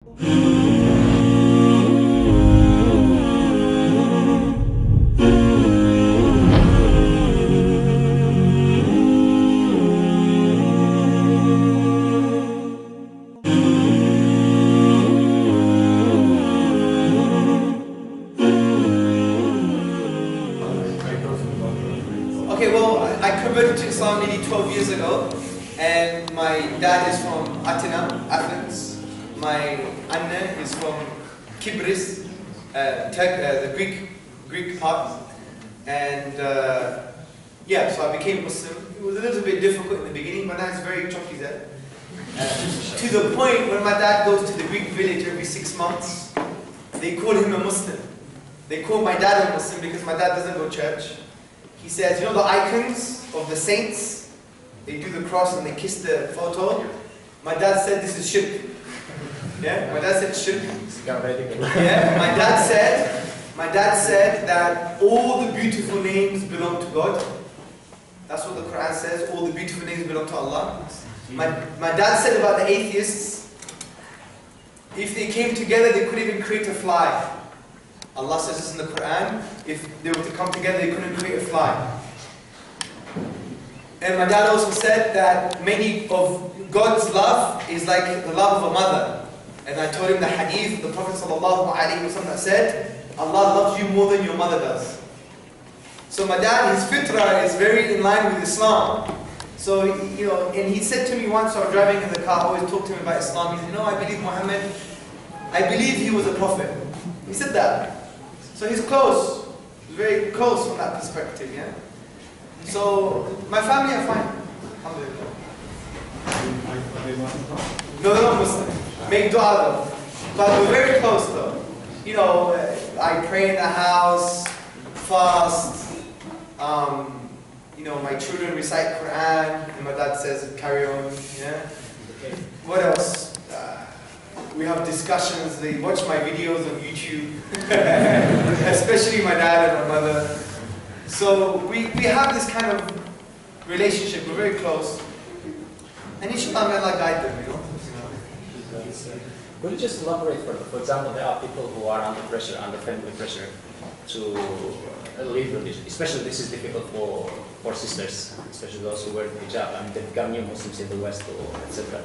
Okay, well, I converted to Islam nearly 12 years ago, and my dad is from Athens. My Anna is from Kibris, the Greek part, and yeah, so I became Muslim. It was a little bit difficult in the beginning, but now it's very choppy there. To the point when my dad goes to the Greek village every 6 months, they call him a Muslim. They call my dad a Muslim because my dad doesn't go to church. He says, you know the icons of the saints? They do the cross and they kiss the photo. My dad said this is shirk. Yeah, my dad said shirk. Yeah, my dad said that all the beautiful names belong to God. That's what the Quran says, all the beautiful names belong to Allah. My dad said about the atheists, if they came together they couldn't even create a fly. Allah says this in the Quran, if they were to come together they couldn't create a fly. And my dad also said that many of God's love is like the love of a mother. And I told him the hadith, the Prophet ﷺ that said, Allah loves you more than your mother does. So my dad, his fitrah is very in line with Islam. So, you know, and he said to me once, I was driving in the car, I always talk to him about Islam. He said, no, I believe Muhammad, I believe he was a prophet. He said that. So he's close, very close from that perspective, yeah? So, my family are fine. Alhamdulillah. No, they're not Muslim. Make dua though. But we're very close though. You know, I pray in the house, fast, you know, my children recite Quran, and my dad says, carry on, yeah? What else? We have discussions, they watch my videos on YouTube, especially my dad and my mother. So we have this kind of relationship, we're very close. And inshallah, may Allah guide them, you know. Could you just elaborate further? For example, there are people who are under pressure, under family pressure, to leave religion. Especially this is difficult for sisters, especially those who wear the hijab. I mean, they become new Muslims in the West, or etc.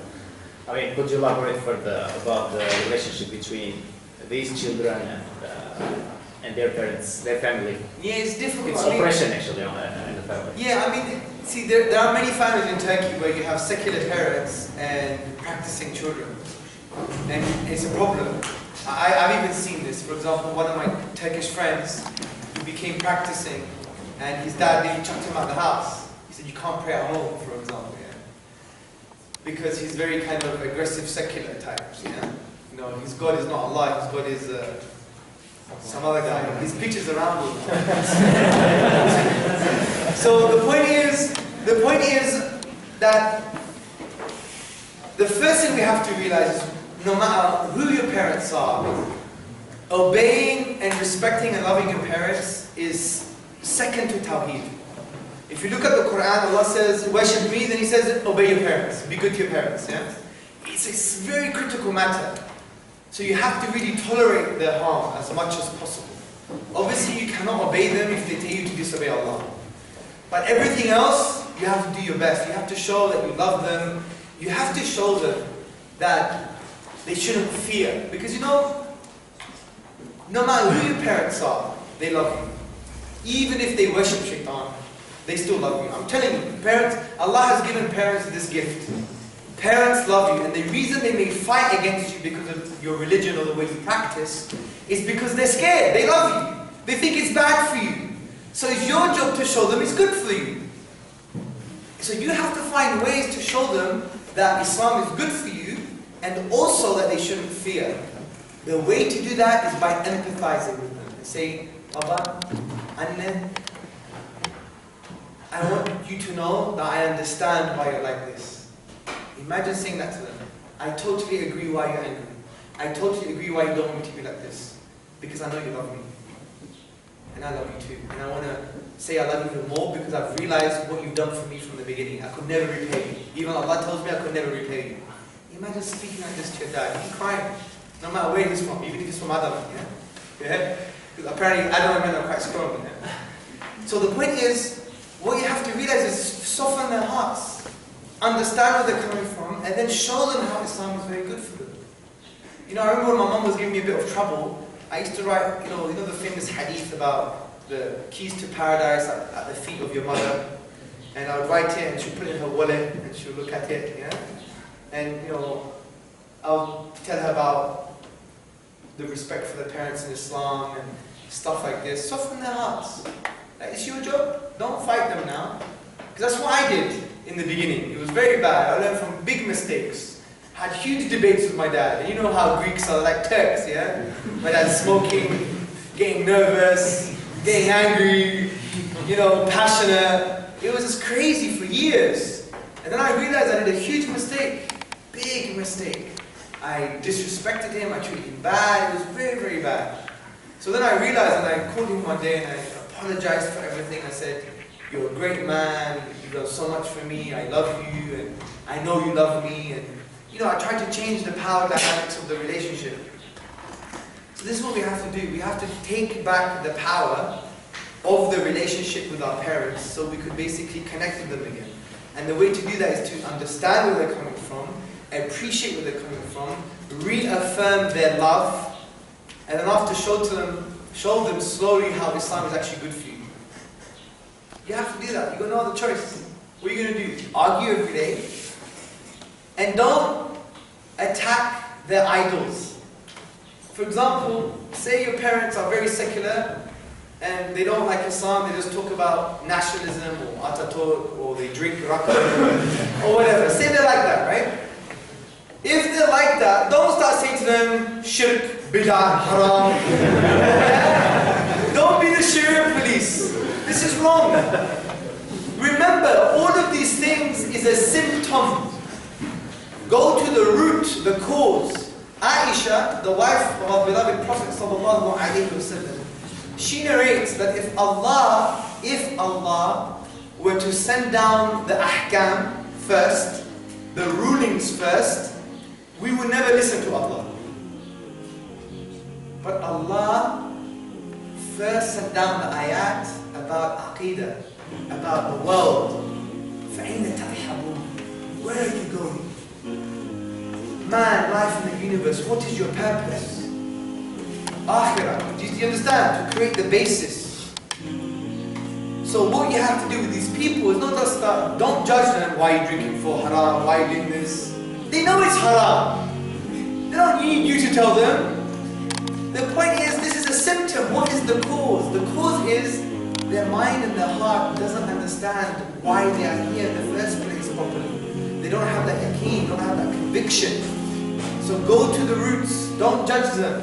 I mean, could you elaborate further about the relationship between these children and their parents, their family? Yeah, it's difficult. It's oppression actually in the family. Yeah, I mean, see, there are many families in Turkey where you have secular parents and practicing children. And it's a problem. I've even seen this. For example, one of my Turkish friends, he became practicing and his dad nearly chucked him out of the house. He said, you can't pray at home, for example. Because he's very kind of aggressive secular types, yeah? You know, his God is not Allah, his God is some other guy. His picture's around all the time. So the point is that the first thing we have to realize is no matter who your parents are, obeying and respecting and loving your parents is second to Tawheed. If you look at the Quran, Allah says, worship me, then He says, obey your parents, be good to your parents. Yeah? It's a very critical matter. So you have to really tolerate their harm as much as possible. Obviously you cannot obey them if they tell you to disobey Allah. But everything else, you have to do your best. You have to show that you love them. You have to show them that they shouldn't fear. Because you know, no matter who your parents are, they love you. Even if they worship shaitan, they still love you. I'm telling you, parents, Allah has given parents this gift. Parents love you, and the reason they may fight against you because of your religion or the way you practice is because they're scared. They love you. They think it's bad for you. So it's your job to show them it's good for you. So you have to find ways to show them that Islam is good for you and also that they shouldn't fear. The way to do that is by empathizing with them. And say, Baba, Anne, I want you to know that I understand why you're like this. Imagine saying that to them. I totally agree why you're angry. I totally agree why you don't want me to be like this. Because I know you love me. And I love you too. And I want to say I love you even more because I've realized what you've done for me from the beginning. I could never repay you. Even Allah tells me I could never repay you. Imagine speaking like this to your dad. He's crying. matter where he's from, even if he's from Adam. Yeah? Because apparently Adam and men are quite strong. Yeah? So the point is, what you have to realize is soften their hearts, understand where they're coming from, and then show them how Islam is very good for them. You know, I remember when my mum was giving me a bit of trouble, I used to write, you know the famous hadith about the keys to paradise at the feet of your mother. And I would write it and she'd put it in her wallet and she would look at it, yeah? And, you know, I'll tell her about the respect for the parents in Islam and stuff like this. Soften their hearts. Like, it's your job. Don't fight them now. Because that's what I did in the beginning. It was very bad. I learned from big mistakes. Had huge debates with my dad. And you know how Greeks are like Turks, yeah? My dad's smoking, getting nervous, getting angry, you know, passionate. It was just crazy for years. And then I realized I did a huge mistake. Big mistake. I disrespected him, I treated him bad. It was very, very bad. So then I realized, and I called him one day and I apologized for everything. I said, you're a great man, you've done so much for me, I love you, and I know you love me. And you know, I tried to change the power dynamics of the relationship. So this is what we have to do. We have to take back the power of the relationship with our parents so we could basically connect with them again. And the way to do that is to understand where they're coming from, appreciate where they're coming from, reaffirm their love, and then after show them slowly how Islam is actually good for you. You have to do that. You've got no other choice. What are you going to do? Argue every day? And don't attack their idols. For example, say your parents are very secular and they don't like Islam, they just talk about nationalism or Ataturk or they drink raqqa or whatever. Say they're like that, right? If they're like that, don't start saying to them, shirk, bid'ah, haram. Don't be the Sharia police. This is wrong. Remember, all of these things is a symptom. Go to the root, the cause. Aisha, the wife of our beloved Prophet sallallahu alaihi wasallam, she narrates that if Allah were to send down the ahkam first, the rulings first, we would never listen to Allah. But Allah first sent down the ayat about aqidah, about the world. فَأَيْنَ تَذْهَبُونَ? Where are you going? Man, life in the universe, what is your purpose? Akhirah. Do you understand? To create the basis. So what you have to do with these people is not just don't judge them. Why are you drinking for haram? Why are you doing this? They know it's haram. They don't need you to tell them. The point is, this is a symptom. What is the cause? The cause is their mind and their heart doesn't understand why they are here in the first place properly. They don't have that yaqeen, don't have that conviction. So go to the roots. Don't judge them.